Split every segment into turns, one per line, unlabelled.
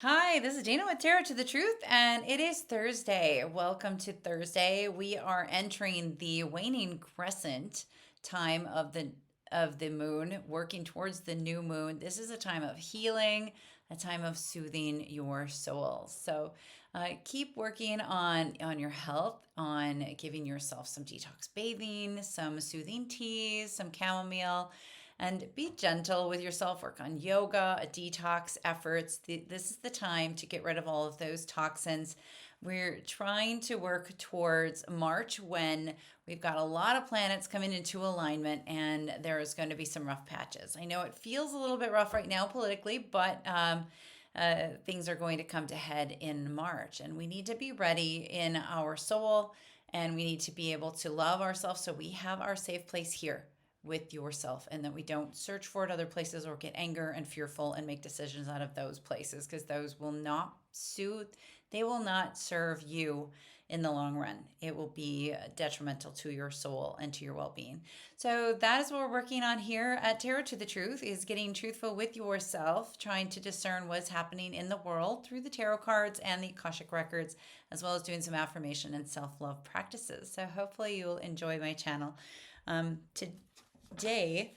Hi, this is Dana with Tarot to the Truth, and it is Thursday. Welcome to Thursday. We are entering the waning crescent time of the moon, working towards the new moon. This is a time of healing, a time of soothing your soul. So keep working on your health, on giving yourself some detox bathing, some soothing teas, some chamomile, and be gentle with yourself. Work on yoga, a detox efforts. This is the time to get rid of all of those toxins. We're trying to work towards March when we've got a lot of planets coming into alignment and there is going to be some rough patches. I know it feels a little bit rough right now politically, but things are going to come to head in March, and we need to be ready in our soul, and we need to be able to love ourselves so we have our safe place here with yourself, and that we don't search for it other places or get anger and fearful and make decisions out of those places, because those will not soothe, they will not serve you in the long run. It will be detrimental to your soul and to your well-being. So that is what we're working on here at Tarot to the Truth, is getting truthful with yourself, trying to discern what's happening in the world through the tarot cards and the Akashic records, as well as doing some affirmation and self-love practices. So hopefully you'll enjoy my channel. Today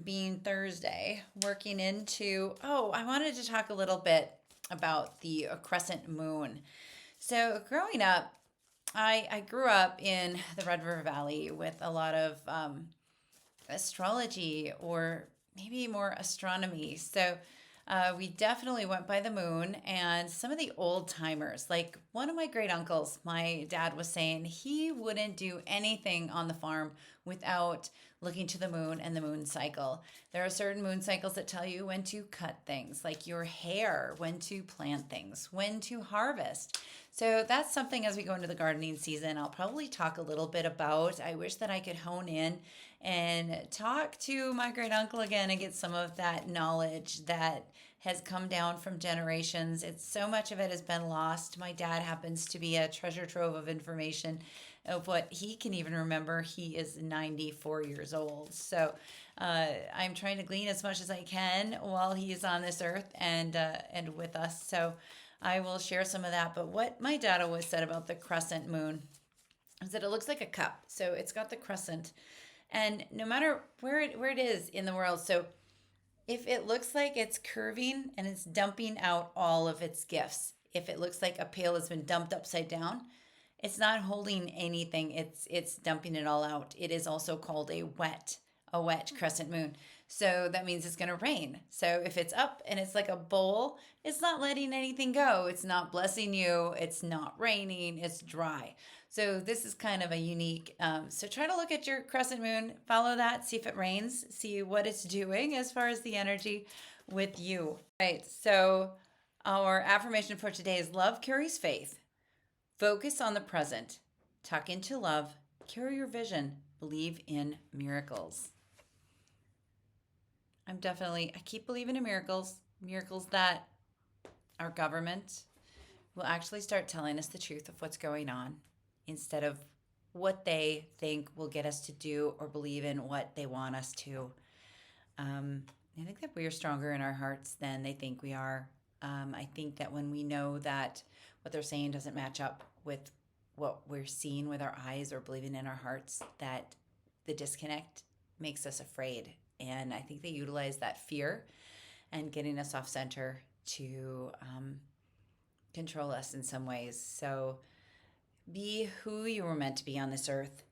being Thursday, working into, I wanted to talk a little bit about the crescent moon. So growing up, I grew up in the Red River Valley with a lot of astrology, or maybe more astronomy. So we definitely went by the moon, and some of the old timers, like one of my great uncles, my dad was saying he wouldn't do anything on the farm without looking to the moon and the moon cycle. There are certain moon cycles that tell you when to cut things, like your hair, when to plant things, when to harvest. So that's something, as we go into the gardening season, I'll probably talk a little bit about. I wish that I could hone in and talk to my great uncle again and get some of that knowledge that has come down from generations. It's so much of it has been lost. My dad happens to be a treasure trove of information of what he can even remember. He is 94 years old. So I'm trying to glean as much as I can while he is on this earth and with us. So I will share some of that. But what my dad always said about the crescent moon is that it looks like a cup. So it's got the crescent. And no matter where it is in the world, so if it looks like it's curving and it's dumping out all of its gifts, if it looks like a pail has been dumped upside down, it's not holding anything. It's dumping it all out. It is also called a wet crescent moon. So that means it's going to rain. So if it's up and it's like a bowl, it's not letting anything go. It's not blessing you. It's not raining. It's dry. So this is kind of a unique, so try to look at your crescent moon, follow that, see if it rains, see what it's doing as far as the energy with you. Right, so our affirmation for today is love carries faith. Focus on the present. Tuck into love. Carry your vision. Believe in miracles. I keep believing in miracles. Miracles that our government will actually start telling us the truth of what's going on, instead of what they think will get us to do or believe in what they want us to. I think that we are stronger in our hearts than they think we are. I think that when we know that what they're saying doesn't match up with what we're seeing with our eyes or believing in our hearts, that the disconnect makes us afraid. And I think they utilize that fear and getting us off center to control us in some ways. So be who you were meant to be on this earth.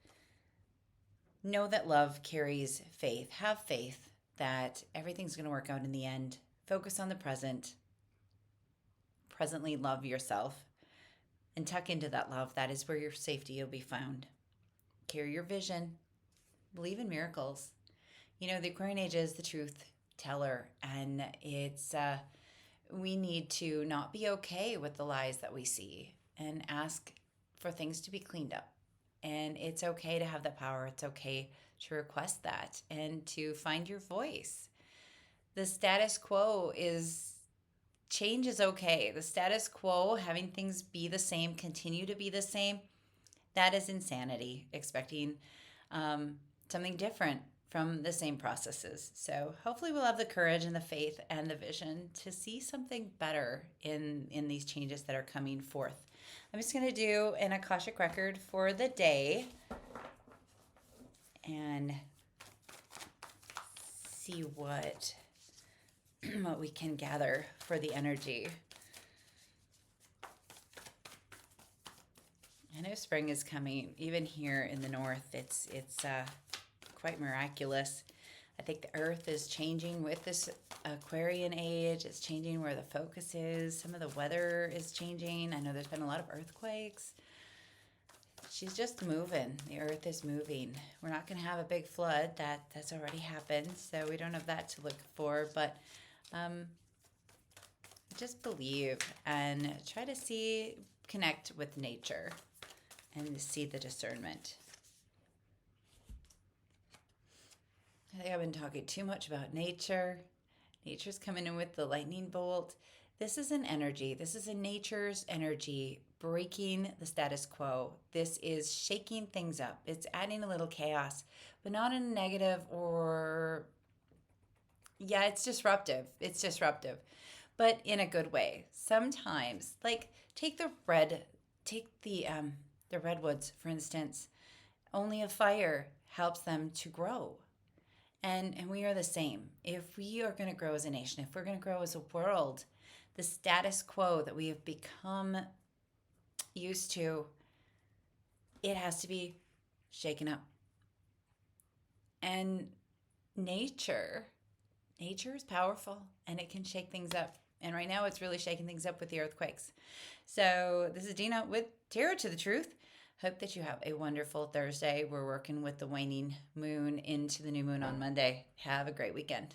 Know that love carries faith. Have faith that everything's going to work out in the end. Focus on the present. Presently love yourself and tuck into that love. That is where your safety will be found. Carry your vision. Believe in miracles. You know, the Aquarian age is the truth teller, and it's we need to not be okay with the lies that we see and ask for things to be cleaned up. And it's okay to have that power. It's okay to request that and to find your voice. The status quo is change is okay. The status quo, having things be the same, continue to be the same, that is insanity. Expecting something different from the same processes. So hopefully we'll have the courage and the faith and the vision to see something better in these changes that are coming forth. I'm just going to do an Akashic record for the day and see what we can gather for the energy. I know spring is coming. Even here in the north, it's quite miraculous. I think the earth is changing with this Aquarian age. It's changing where the focus is. Some of the weather is changing. I know there's been a lot of earthquakes. She's just moving. The earth is moving. We're not going to have a big flood. That's already happened, so we don't have that to look for. But just believe and try to connect with nature and see the discernment. I think I've been talking too much about nature. Nature's coming in with the lightning bolt. This is an energy. This is a nature's energy breaking the status quo. This is shaking things up. It's adding a little chaos, but not in a negative or, yeah, it's disruptive. It's disruptive, but in a good way. Sometimes, like take the redwoods, for instance. Only a fire helps them to grow. And we are the same. If we are going to grow as a nation, if we're going to grow as a world, the status quo that we have become used to, it has to be shaken up. And nature is powerful and it can shake things up. And right now it's really shaking things up with the earthquakes. So this is Dina with Tarot to the Truth. Hope that you have a wonderful Thursday. We're working with the waning moon into the new moon on Monday. Have a great weekend.